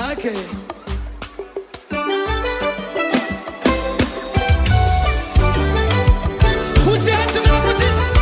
yake. Put your hands together for Jesus.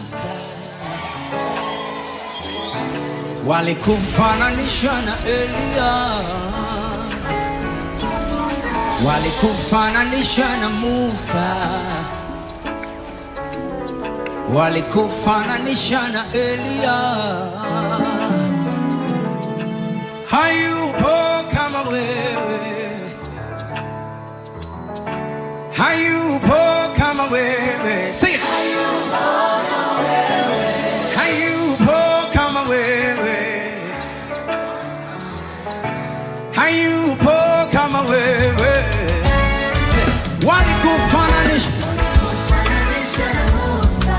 Musa, walikufananisha na Elia, walikufananisha na Musa, walikufananisha na Elia. Hayupo kama wewe, hayupo kama wewe. Sing it. Hayupo kama wewe, hayupo kama wewe. Walikufananisha na Musa,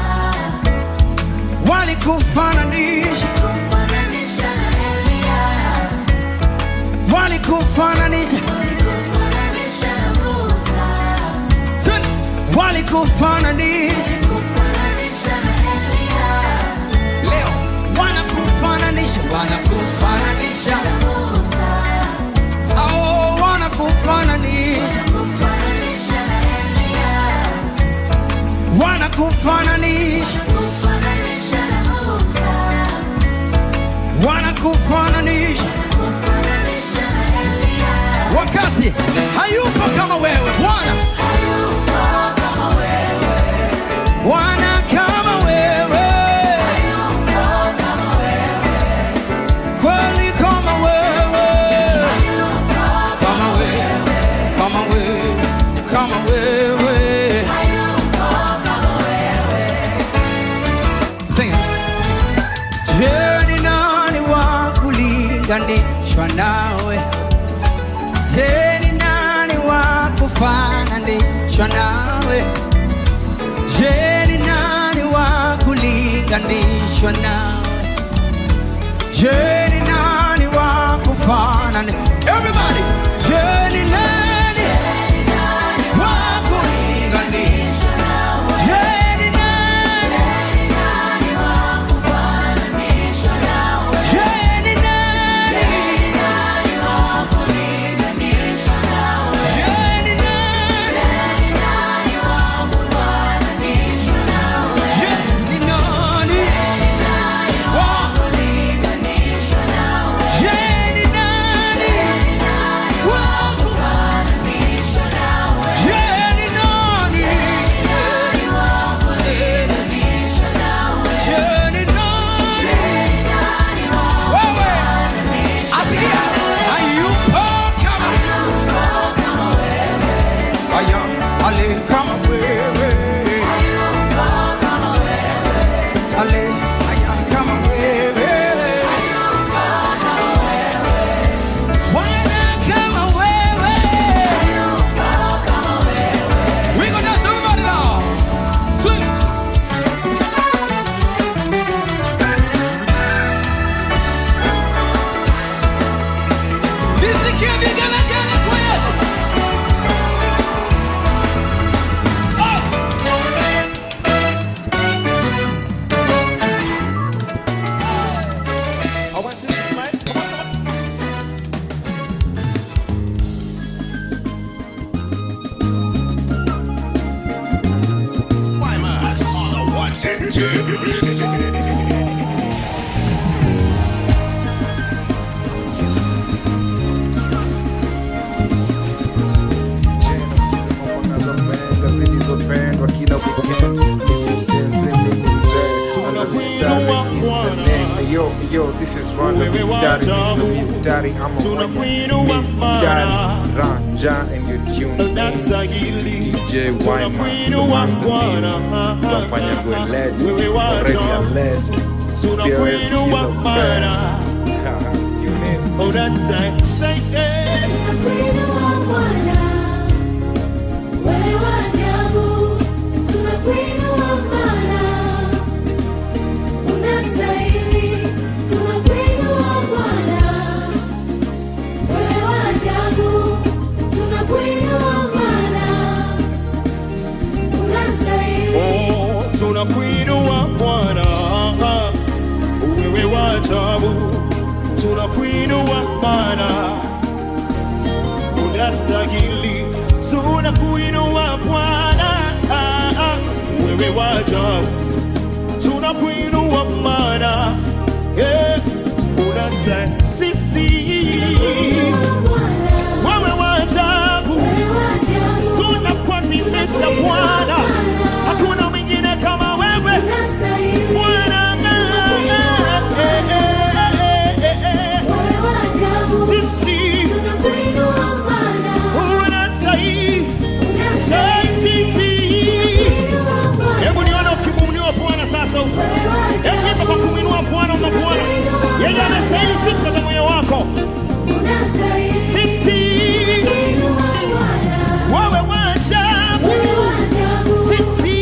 walikufananisha na Elia, walikufananisha na Musa, walikufananisha na Elia. Leo wanakufananisha na Musa, oh, wanakufananisha na Elia, wanakufananisha na Musa, wanakufananisha na Elia. Wakati hayupo kama wewe Bwana, Bwana kama wewe, kweli kama wewe, kama wewe, kama wewe, kama wewe. Sing it. Je, ni nani wa kulinganishwa nawe? Je, ni nani wa kufananishwa nawe? Je, ni nani wa kulinganishwa nawe? Je, ni nani wa kufanana? Everybody! Je, ni nani wa kulinganishwa nawe? Je, ni nani wa kufananishwa nawe? Je, ni nani wa kulinganishwa nawe? Je, ni nani wa kufananishwa nawe? Je, ni nani wa kulinganishwa nawe? Je, ni nani wa kufananishwa nawe? Je, ni nani wa kulinganishwa nawe? Je, ni nani wewe? Asikia, hayupo kama wewe, aya ale kama wewe, ale aya kama wewe, Bwana kama wewe. We gonna dance everybody now. Swing. Nisikie vigelegele kwa Yesu. I want to this mic. Come on, someone. Why must I want it to? zilizopendwa kila Yo, this is Rwanda Mistari. I'm a Mistari Ranja, and you're tuned in DJ Wyman, the man, Tafanya Gwe legend, already a legend. There is a fan. Tune in. Oh, that's time. Say it. Tunakuinua Bwana, wewe wa ajabu. Tunakuinua Bwana, unastahili. Tunakuinua Bwana, wewe wa ajabu. tunakuinua Bwana. Unastahili sisi, wewe wa ajabu, tunakuadhimisha Bwana, hakuna mwingine kama wewe Bwana. Sisi unastahili, hebu niona ukimwinua Bwana sasa. Hebu imba kwa kumwinua Bwana na Bwana. Yeye anastahili sifa za moyo wako. Sisi wewe wa ajabu, sisi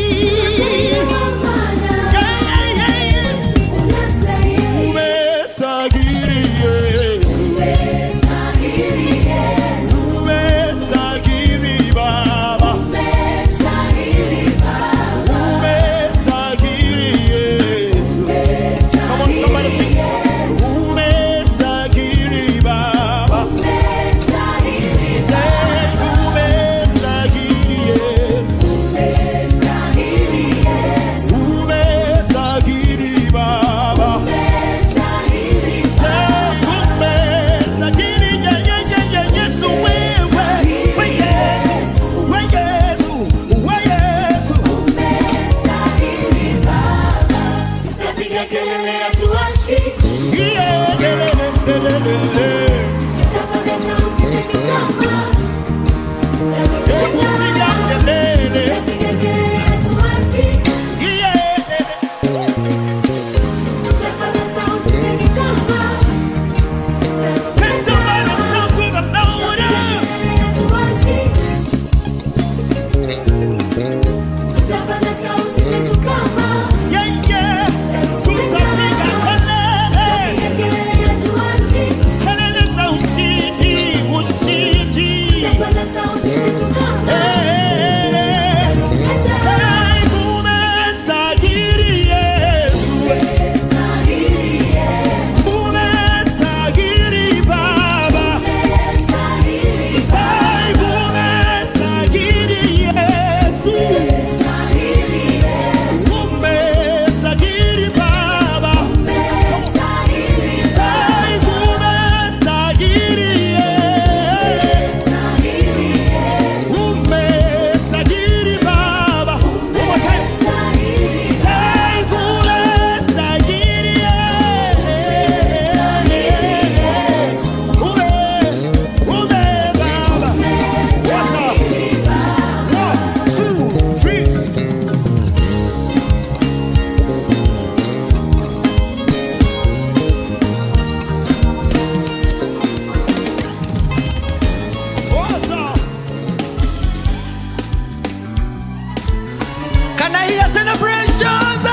umestahili Yesu, umestahili Baba, umestahili Yesu. Come on somebody sing. Umestahili Baba, say umestahili Yesu, umestahili Baba, say umestahili Yesu, wewe Yesu, Tapiga kelele hatuachi, yeah, tapaza sauti zetu kama, hebu piga kelele, tapiga kelele hatuachi, tapaza sauti zetu kama, let's somebody shout to the Lord. hatuachi, tapaza sauti zetu kama, Yeah, tutapiga kelele, hatuachi, kelele za ushindi, ushindi. tapaza sauti zetu kama, Say umestahili Yesu, umestahili Baba, say umestahili Yesu, umestahili Baba, say umestahili umestahili Baba. One more time. Say umestahili Baba. What's up? 1, 2, 3. What's up? Can I hear celebrations?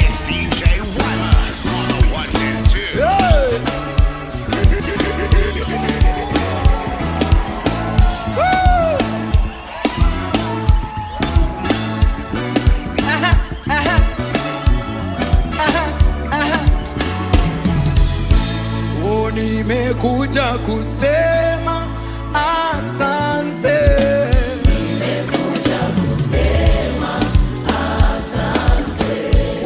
It's DJ Wallace on the ones and twos. Oh, nimekuja kusema asante.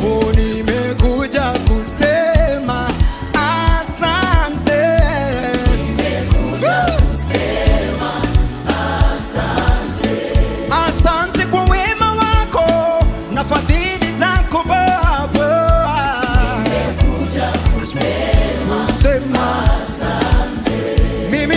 Oh, nimekuja kusema asante. Asante kwa wema wako na fadhili zako Baba. Kusema mimi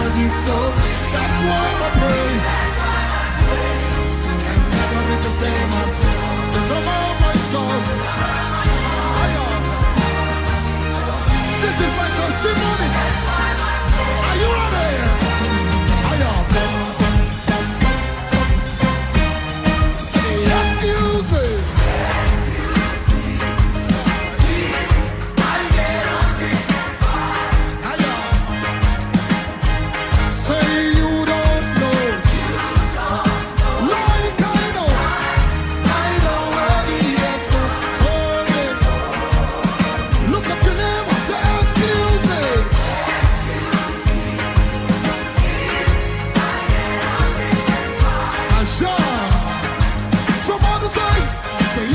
That's why my praise can never be the same as the number of my scars. This is my testimony. Are you ready? Say, excuse me. Say you don't know. Like I know what he has done for me. Look at your name and say, excuse me. Sure. Somebody say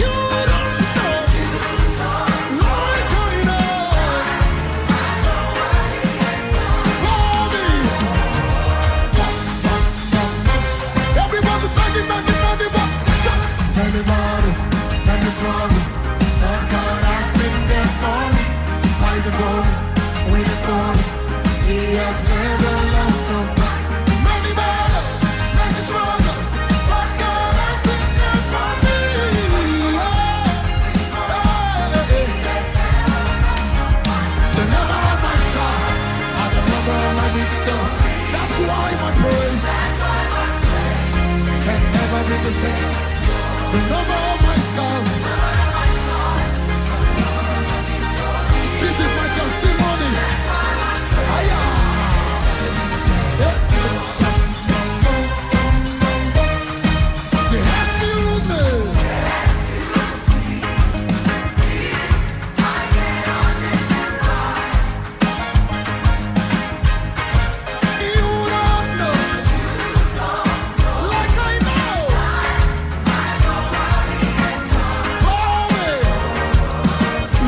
you don't know. Like I know for me. Everybody begging. Many bodies, many struggles. But God has been there for me. Fight the goal, waiting for me. He has never lost a fight. Many bodies, many struggles. But God has been there for me. The number of my star, and the number of my victory. That's why my praise can never be the same. The number of my scars. This is my testimony. Aya. Say, excuse me. You don't know. Like I know.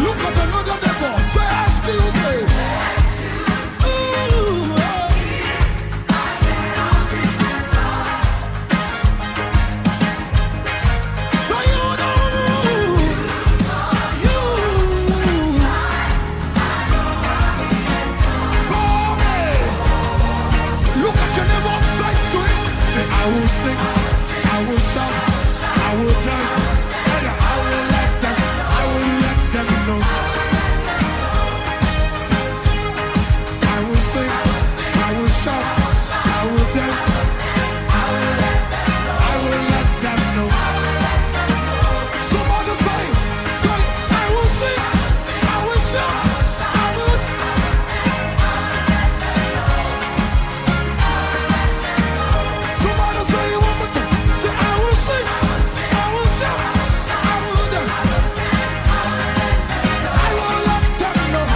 Look at another neighbor. Say, excuse me. Ooh, so you don't you for me. Look at your neighbor. Say to him. Say, I will sing, I will shout, I will dance, and I will let them know. I will sing, I will shout, I will dance, I will let them know. Somebody say, I will sing, I will shout, I will. Somebody say it one more time. Say, I will sing, I will shout, I will dance. I will let them know.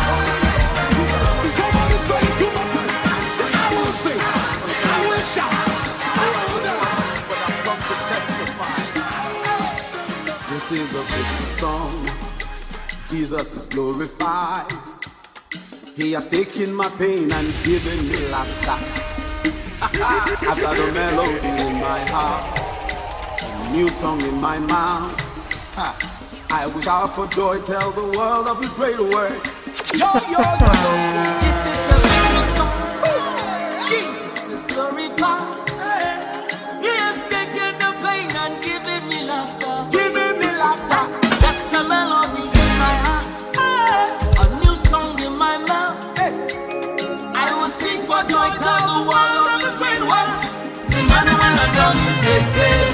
Somebody say it two more times. Say, I will sing, I will shout, I will dance. But I've come to testify. This is a victory song. Jesus is glorified. He has taken my pain and given me laughter. I've got a melody in my heart, a new song in my mouth. I will shout for joy, tell the world of His great works. Yo, yo, yo. This is a victory song. Jesus is glorified. He has taken the pain and given me laughter. Giving me laughter. That's a melody in my heart, a new song in my mouth. I will sing for joy, tell the world of His great works. Emmanuel has done it again.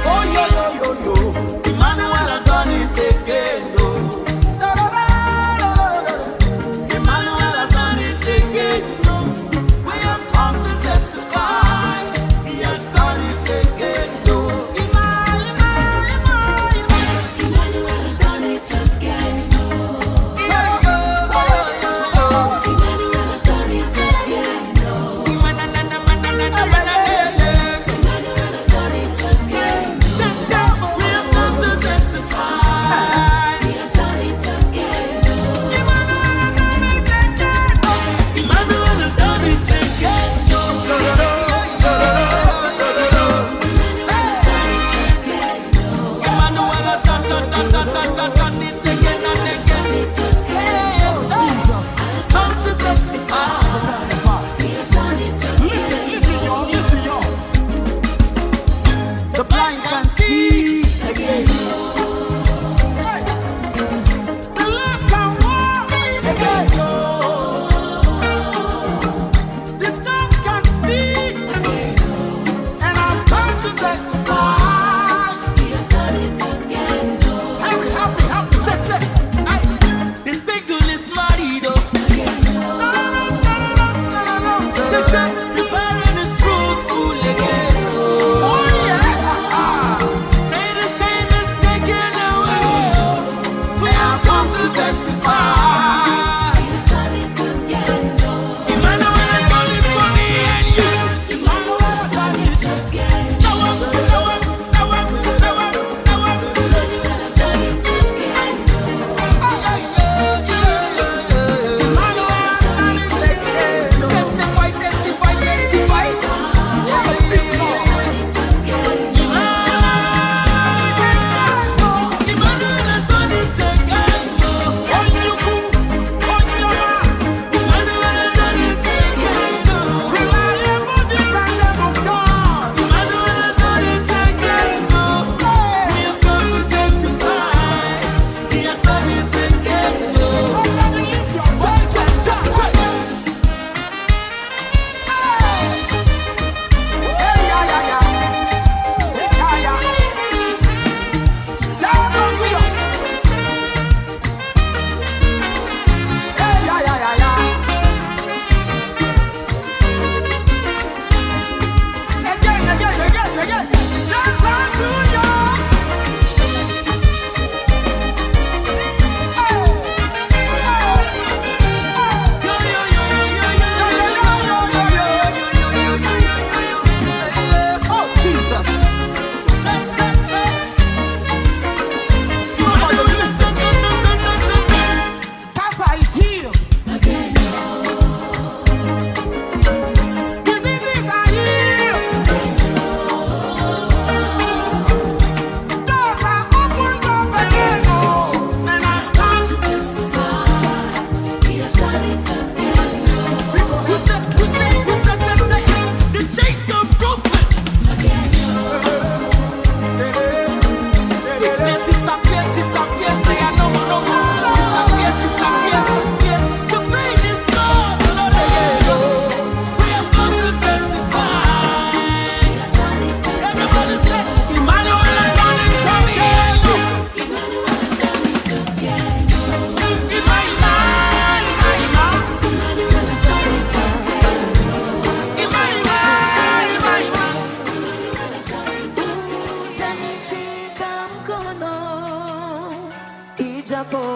Oh, yo, yo, yo, yo. Emmanuel has done it again. Da, da, da, da, da, da.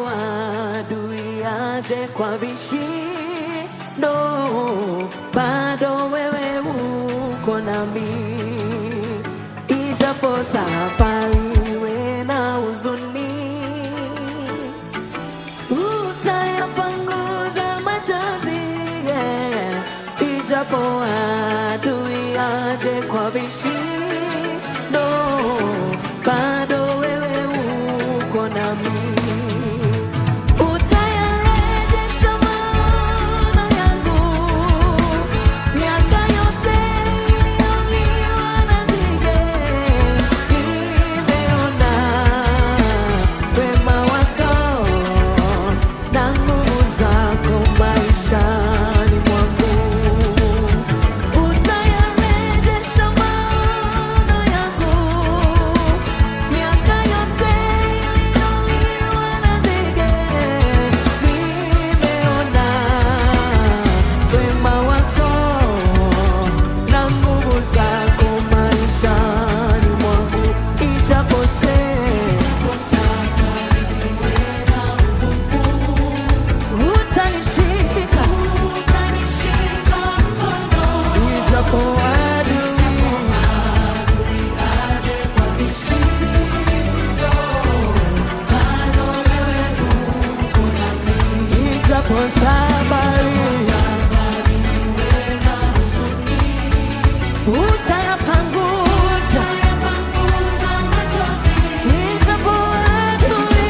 adui aje kwa vishindo, bado wewe uko nami. Ijapo safari iwe na huzuni, utayapanguza machozi, yeah. Ijapo adui aje kwa vishindo, bado wewe uko nami. Utayarejesha maono yangu, miaka yote iliyoliwa na nzige. Nimeona wema wako na nguvu zako maishani mwangu. Utayarejesha maono yangu, miaka yote iliyoliwa na nzige. Nimeona wema wako na nguvu zako maishani mwangu. Ijapo utanishika ijapo adui aje kwa vishindo, bado wewe uko nami. Ijapo safari utayapanguza machozi, ijapo adui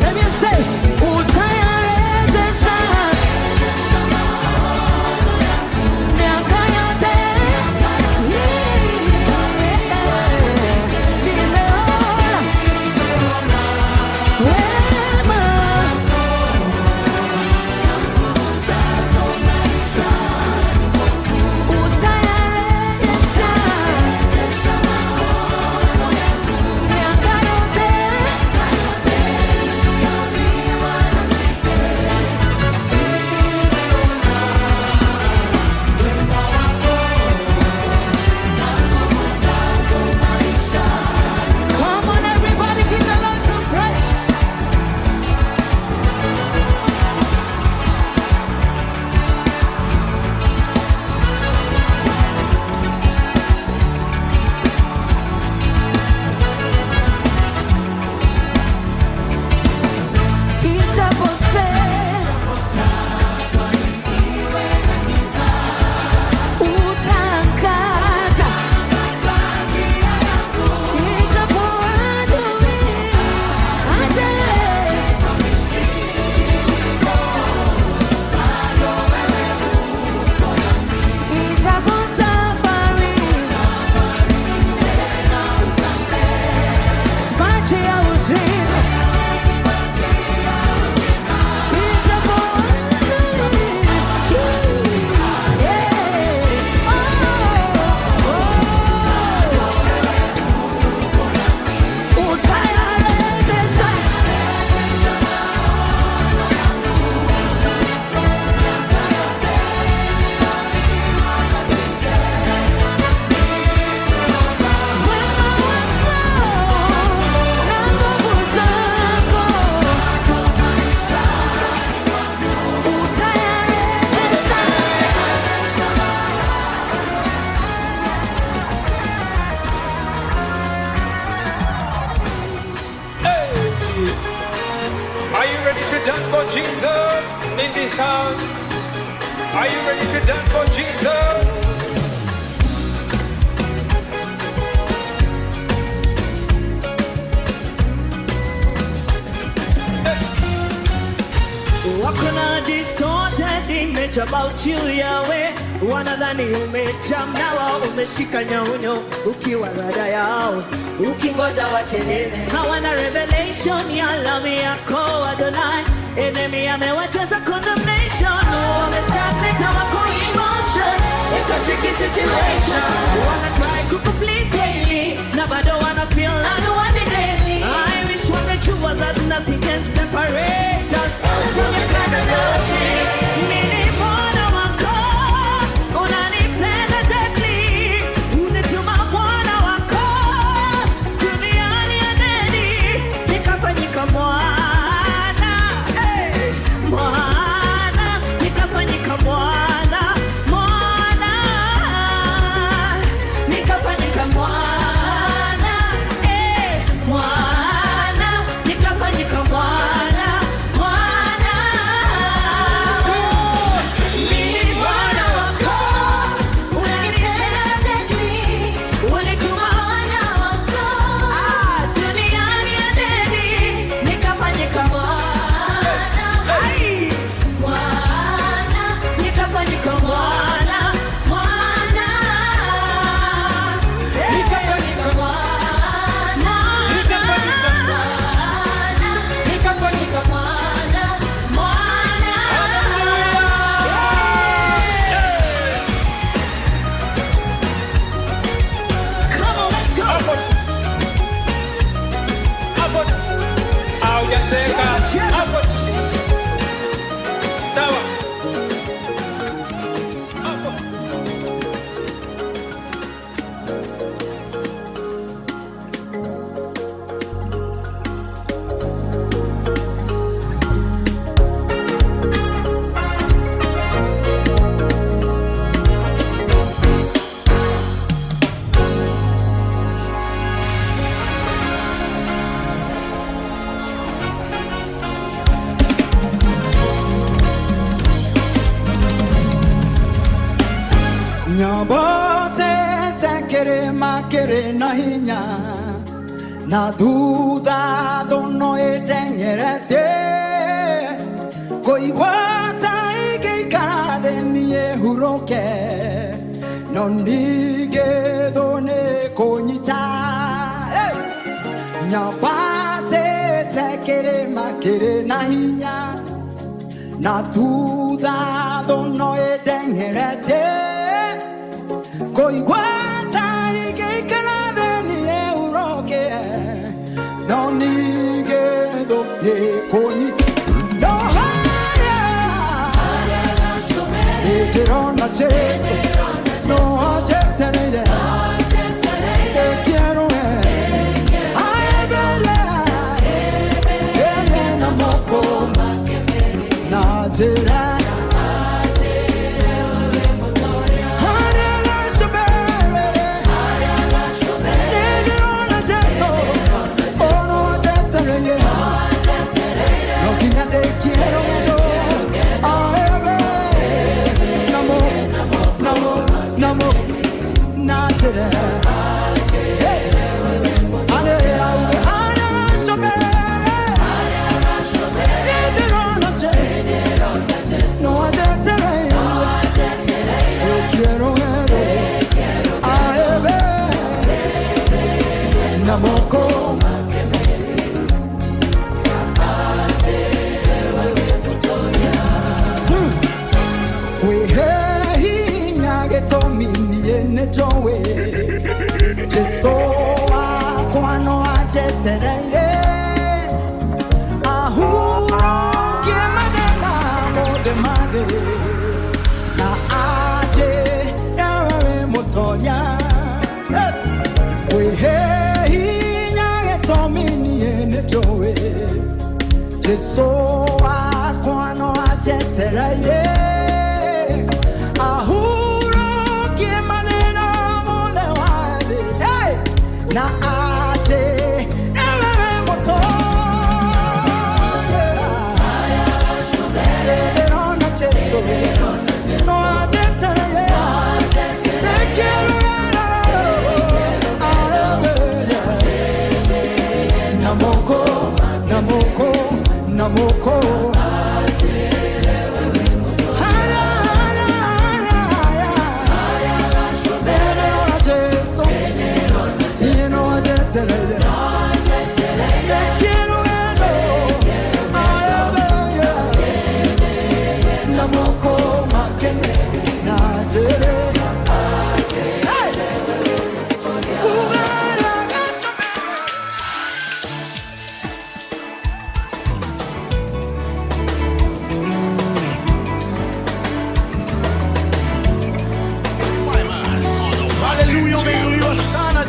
let me say, utayarejesha miaka yote. Nimeona wema utayarejesha miaka yote. Come on, everybody, give the Lord some praise. Ijapo utangaza, ijapo adui aje, ijapo safari maji ya uzima, ijapo adui, yeah. Utayarejesha wema wako na nguvu zako, utayarejesha. Are you ready to dance for Jesus in this house? Are you ready to dance for Jesus? Wako na distorted image about you Yahweh, wanadhani umejam na wao umeshika nyaunyo ukiwa rada yao, ukingoja wateleze. hawana revelation ya love yako Adonai. Enemy amewacheza condemnation, Wamestagnate, hawako emotion. It's a tricky situation. wana try kukuplease daily na bado wana feel I like know what they daily. I wish wangejua that nothing can separate us from your kind of love. Mimi mwana wako unanipenda deeply, kĩrĩma kĩrĩ na hinya na thutha thũno ĩteng'eretie kũigua ta ingĩikara thĩ niĩ hurũke no ningĩ thũ nĩ kũnyita nyambatĩte kĩrĩma kĩrĩ na hinya na thutha thũno ĩteng'eretie kũigua ta ingĩikara thĩ niĩ hurũke no ningĩ thũ nĩ kũnyita no harĩa ndĩrona Jesũ no anjetereire ĩkĩerũhe aembere ene na moko na njĩra Jesũ wakwa no anjetereire ahurũkie mathĩna mothe ma thĩ na anjĩre we mũtoria kwĩhe hinya gĩtũmi niĩ nĩnjũĩ Jesũ wakwa no anjetereire na aje ewe motoya derona Jesũ no aje tere namoko namoko namoko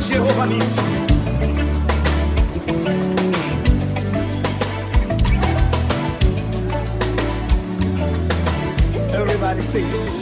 Jehovah Nisi. Everybody sing.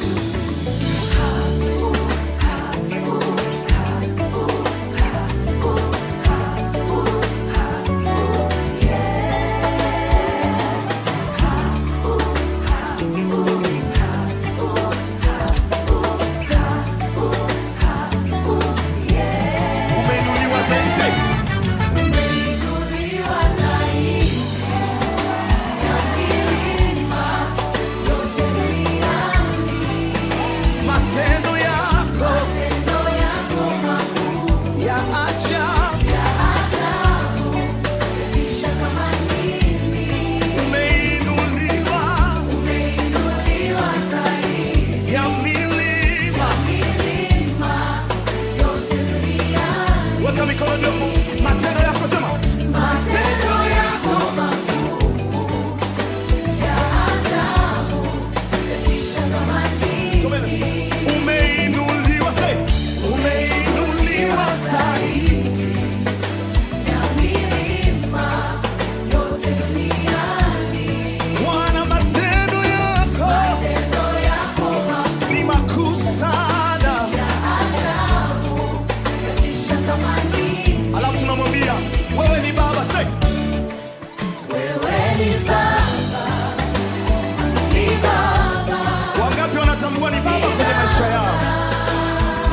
maisha yao.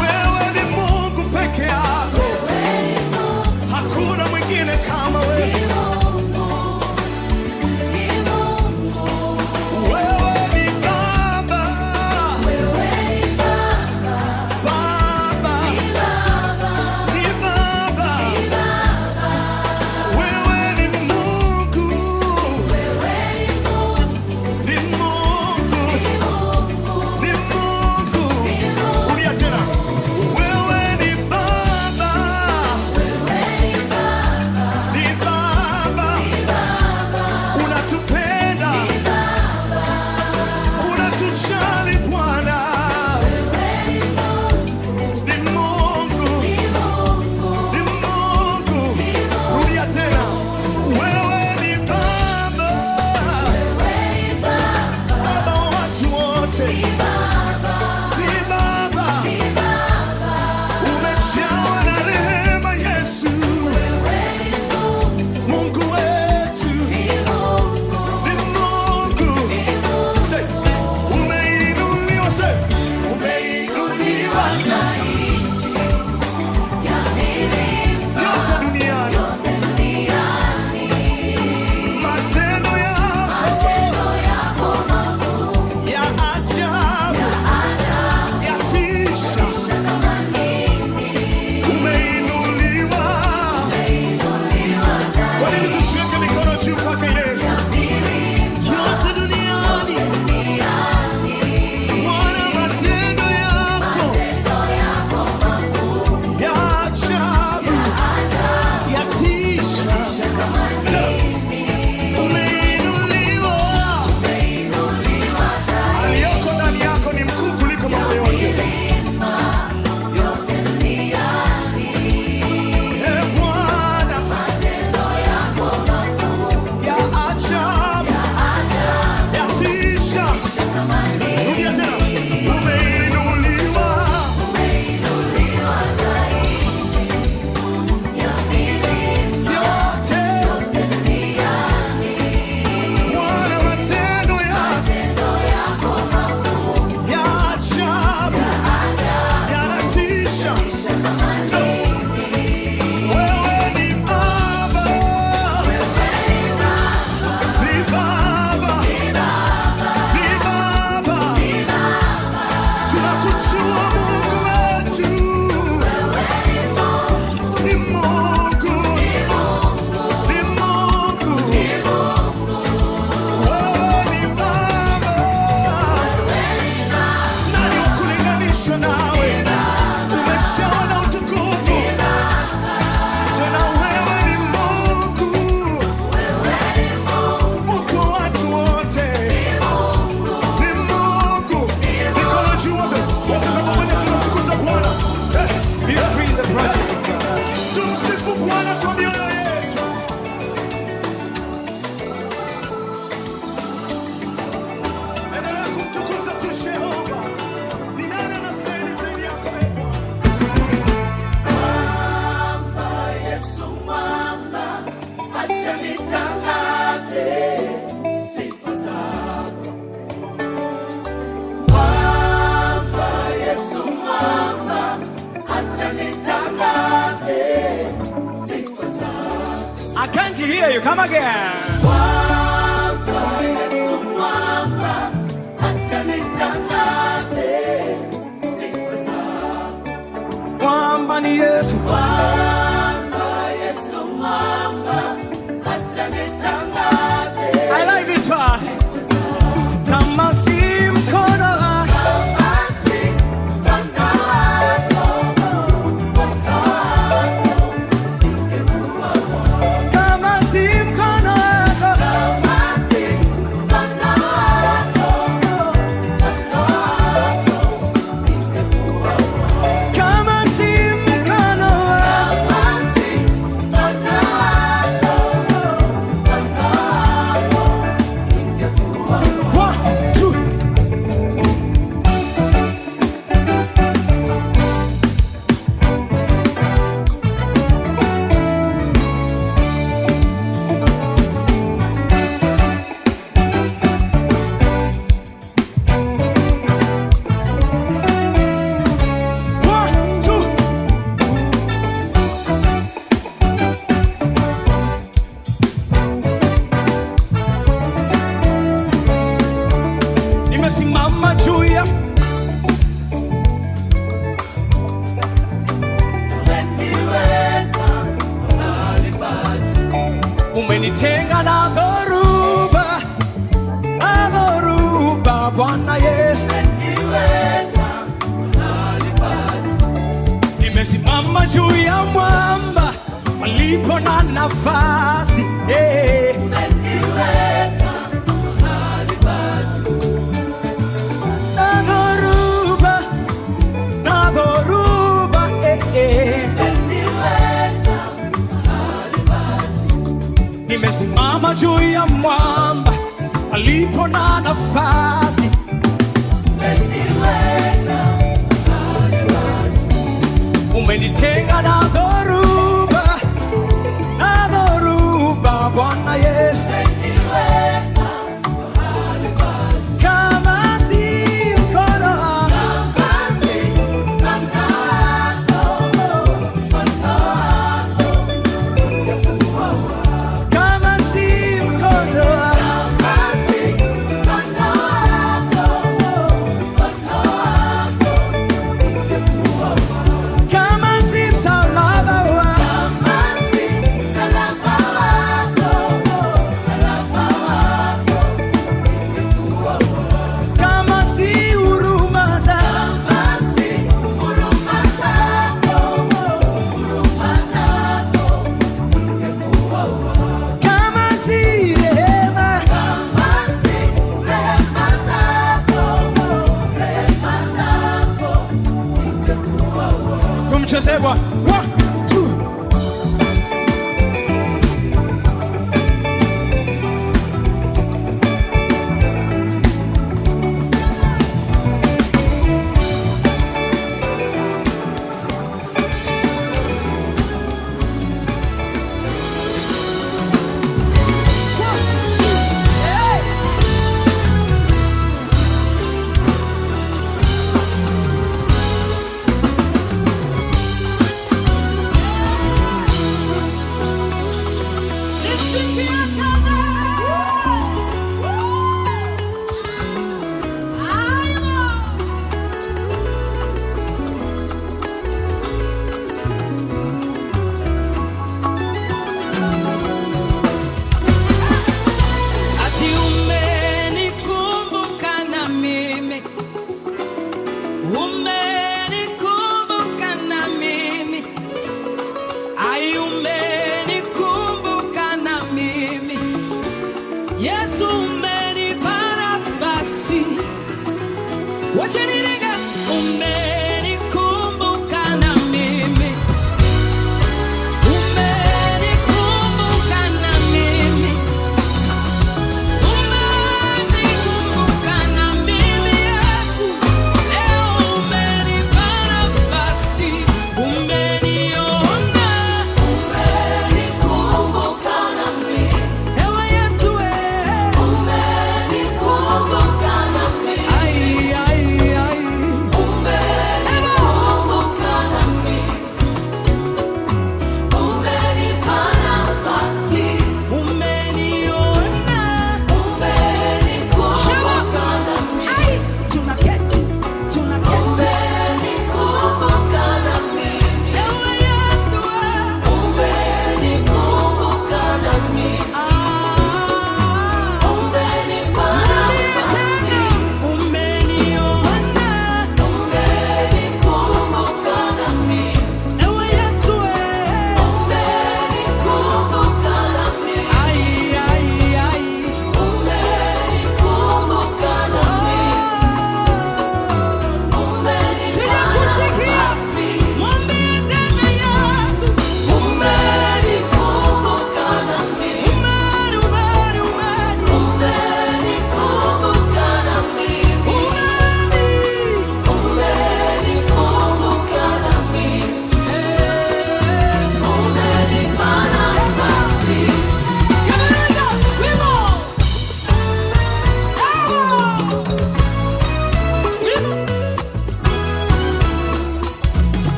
Wewe ni Mungu pekee. Tumsifu Bwana kwa mioyo yetu. Endelea kumtukuza tu Jehova. Ni nani anastahili zaidi yako wewe Bwana? Yesu mwamba, acha nitangaze sifa zako. Mwamba, Yesu mwamba, acha nitangaze sifa zako. I can't hear you. Come again. Mwamba, Yesu mwamba, acha nitangaze sifa zako. Mwamba ni Yesu. Mwamba, Yesu mwamba, acha nitangaze. I like this part. Kama si mkono wako, kama si mkono wako, kama si mkono wako. One, two. One, two. Nimesimama juu ya umenitenga na dhoruba, Bwana Yesu. Nimesimama juu ya mwamba palipo na nafasi, eh. Na dhoruba, eh, eh. Nimesimama juu ya mwamba palipo na nafasi, umenitenga na dhoruba, Bwana Yesu. Kama si mkono wako, kama si mkono wako, kama si msalaba wako, kama si huruma zako, kama si rehema, tumchezee Bwana. One, two.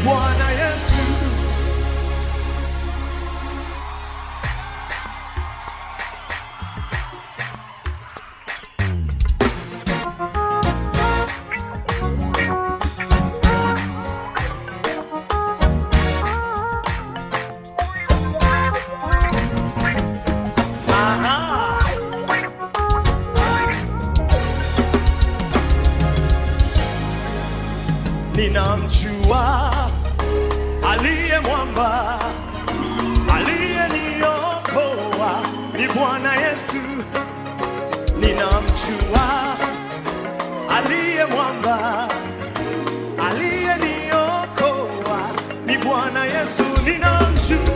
Bwana Yesu. Ninamjua aliye mwamba, aliyeniokoa ni Bwana Yesu. Ninamjua aliye mwamba, aliyeniokoa ni Bwana Yesu. Ninamjua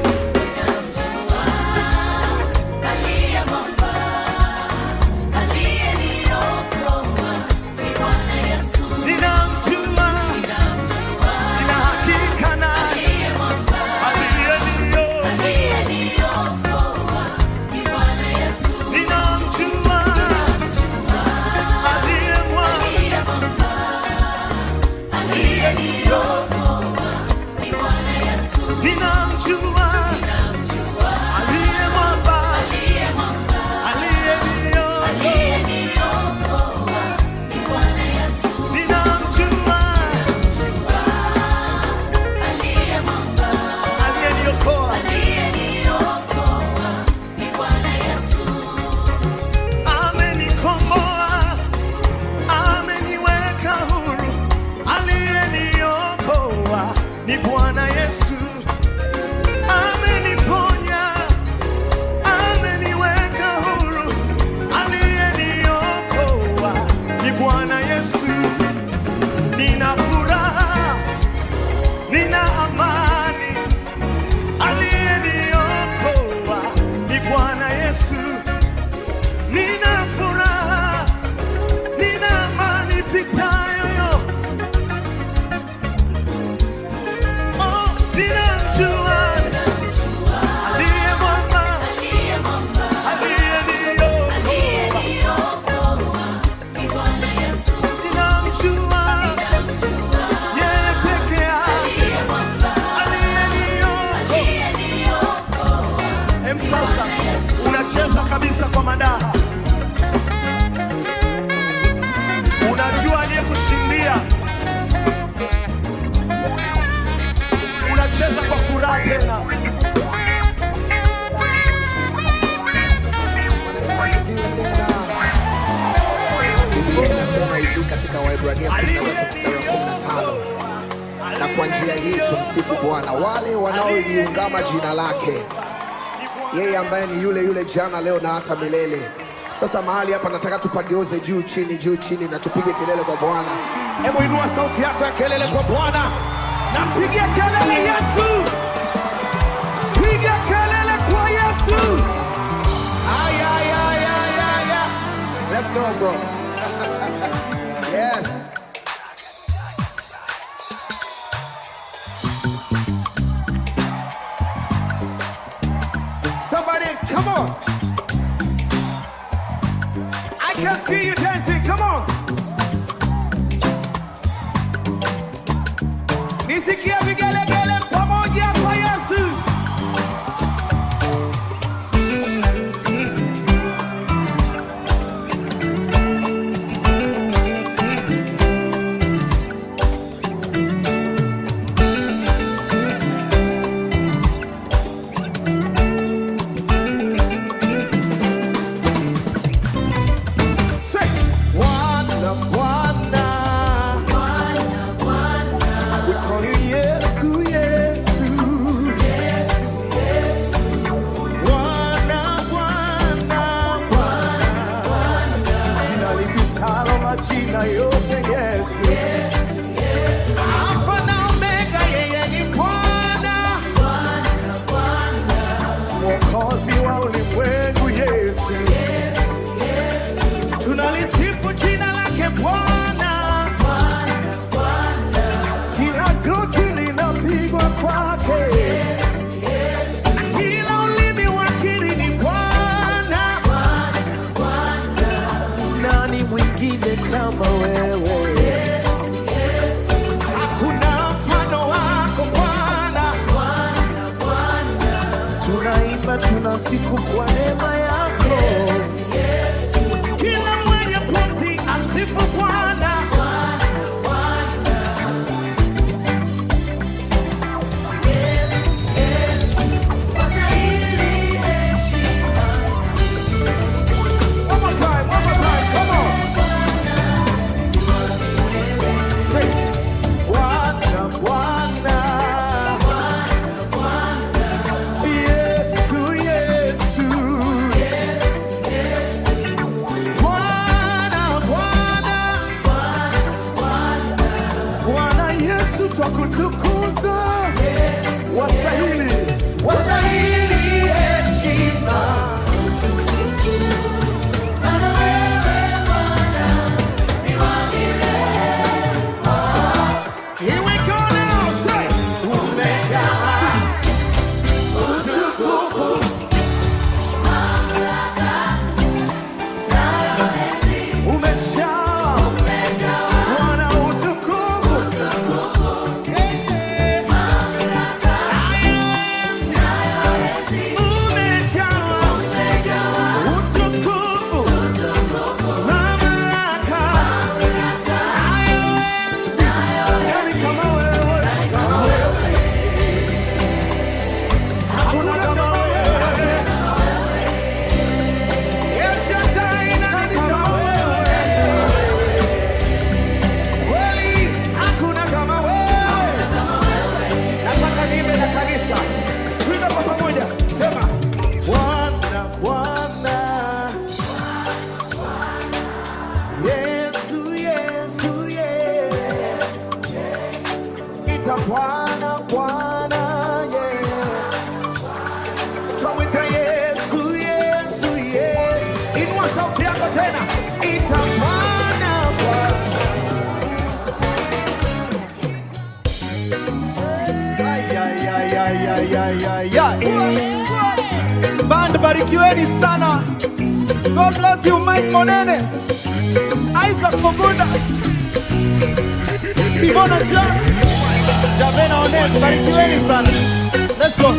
unacheza kabisa kwa madaha. Unajua aliyekushindia, unacheza kwa furaha tena. Biblia inasema hivi katika Waebrania 13:15, na kwa njia hii tumsifu Bwana wale wanaoliungama jina lake, yeye ambaye ni yule yule jana leo na hata milele. Sasa mahali hapa nataka tupageuze juu chini na tupige kelele kwa Bwana. Hebu inua sauti yako ya kelele kwa Bwana na mpigie kelele Yesu. Piga kelele kwa Yesu. Ay. Let's go, bro. Yes. Somebody, come on. I can see you dancing. Come on. Nisikie vigelegele pamoja kwa Yesu. We call you Yesu. tamsifu kwa neema yako. Kila mwenye pumzi amsifu Bwana. One more time, come on. Say, Bwana, Bwana. Yesu, Yesu. Bwana, Bwana. Bwana Yesu twakutukuza. Wasahili heshima. Here we go now, say, umejaa utukufu, umejaa Bwana utukufu, Bwana, Bwana, yeah. Twamwita Yesu, Yesu, yeah. Inua sauti yako tena. Ita Bwana, Bwana. Band, barikiweni sana. God bless you, Mike Monene, Isaac Moguda, Simona John, Javena Ones, barikiweni sana. Let's go.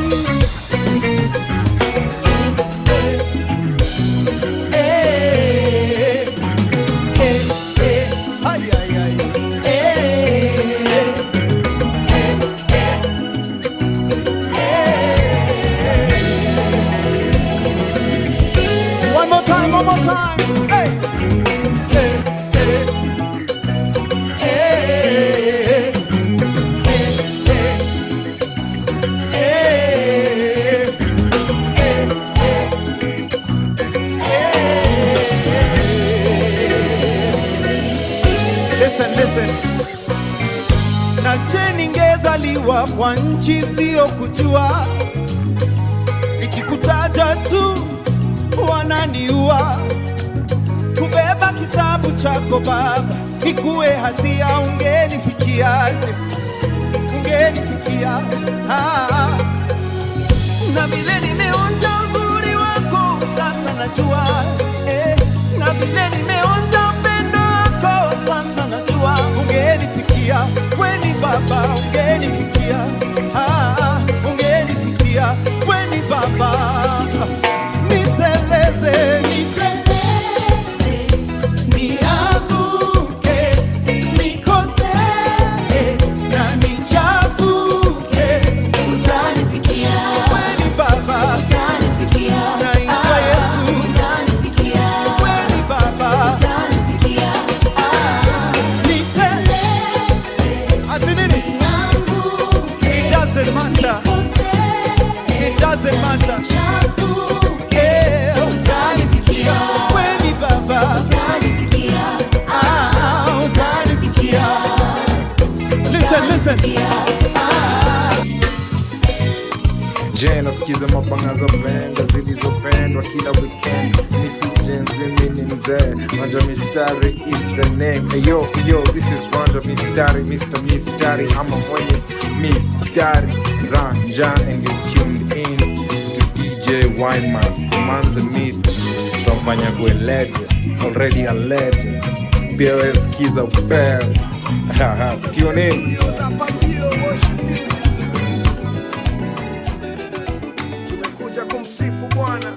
One more time. Hey. Listen. Na je, ningezaliwa kwa nchi sio kujua, nikikutaja tu wananiua. Kubeba kitabu chako Baba ikuwe hatia, ungenifikiaje? Na vile nimeonja uzuri wako sasa najua, na vile nimeonja upendo wako sasa najua, ungenifikia weni Baba, ungenifikia weni Baba. Niteleze, nianguke, nikose na nichafuke, utanifikia weni Baba, utanifikia naitwa Yesu, utanifikia weni Baba, utanifikia niteleze, ati nini? Nianguke, it doesn't matter, it doesn't matter. Listen. Je, nasikiza mabangaza venga zilizopendwa kila weekend. Nisijenzi mini mzee, Wanja Mistari is the name. Hey, yo, this is Wanja Mistari, Mr. Mistari. I'm a mwenye Mistari Ranja, and you're tuned in to DJ Winemas, the man the myth, Tofanya Gwe legend, already a legend. POS Kiza Bear. Tune in. Tumekuja kumsifu Bwana.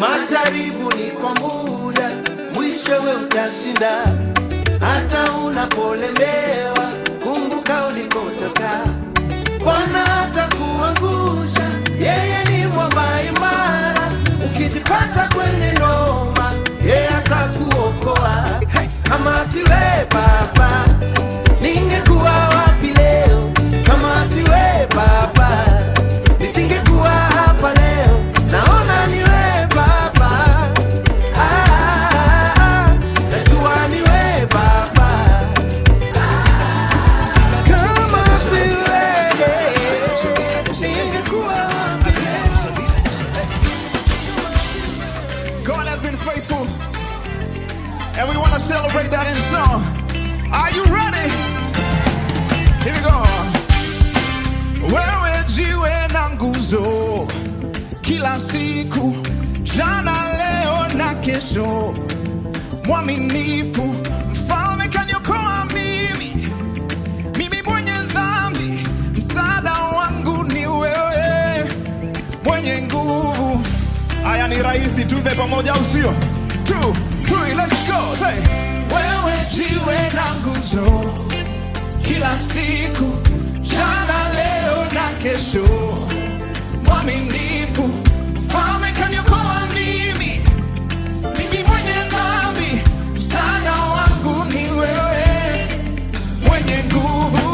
Majaribu ni kwa muda, mwishowe utashinda. Hata unapolemewa, kumbuka ulikotoka. Bwana hatakuangusha, yeye ni mwamba imara. Ukijipata kwenye noma, yeye atakuokoa. Kama siwe Baba, ningekuwa wapi leo? Kama siwe Baba, nisingekuwa hapa leo. Naona niwe Baba, najua niwe Baba. Kama siwe, ningekuwa wapi leo? God has been faithful, and we want to celebrate that in song. Are you ready? Here we go. Wewe jiwe na nguzo, kila siku, jana, leo na kesho. Mwaminifu, mfalme kaniokoa mimi mwenye dhambi. Msaada wangu ni wewe, mwenye nguvu. Haya ni rahisi, tuve pamoja usio. 2, 3, let's go. Say, wewe jiwe na nguzo, kila siku, jana, leo na kesho. Mwaminifu, mfalme kaniokoa mimi mwenye dhambi. Msaada wangu ni wewe, mwenye nguvu.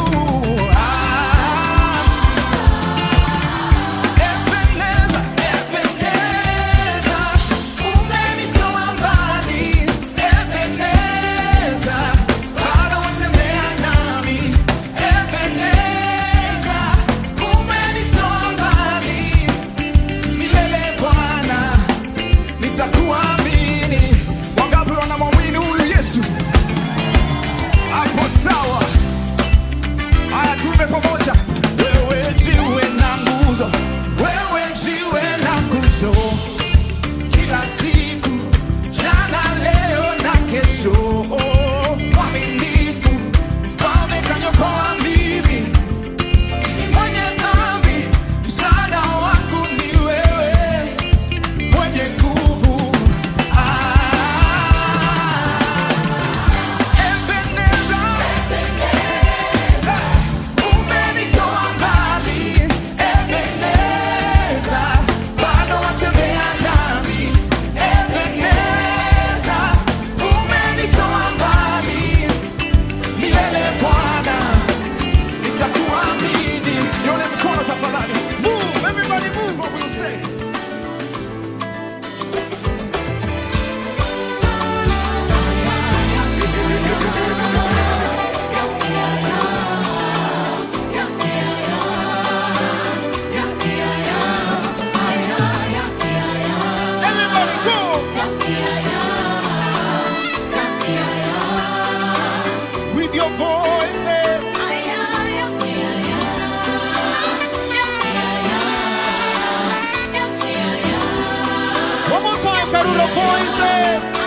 Ebeneza, Ebeneza, umenitoa mbali. Ebeneza, bado watembea nami. Ebeneza, umenitoa mbali. Milele Bwana, nitakuamini. Wangapi wanamwamini huyu Yesu? Hapo sawa. Haya, tuimbe pamoja. Wewe jiwe na nguzo, wewe jiwe na nguzo, kila siku, jana, leo na kesho. Mwaminifu, mfalme kaniokoa mimi mwenye dhambi. Msaada wangu ni wewe, mwenye nguvu. Ebeneza, umenitoa mbali. Ebeneza, bado watembea nami. Ebeneza, umenitoa mbali. Milele Bwana, nitakuamini. Nione mkono tafadhali. Move, everybody move what we'll say. Everybody go. With your voices. One more time, Karura voices.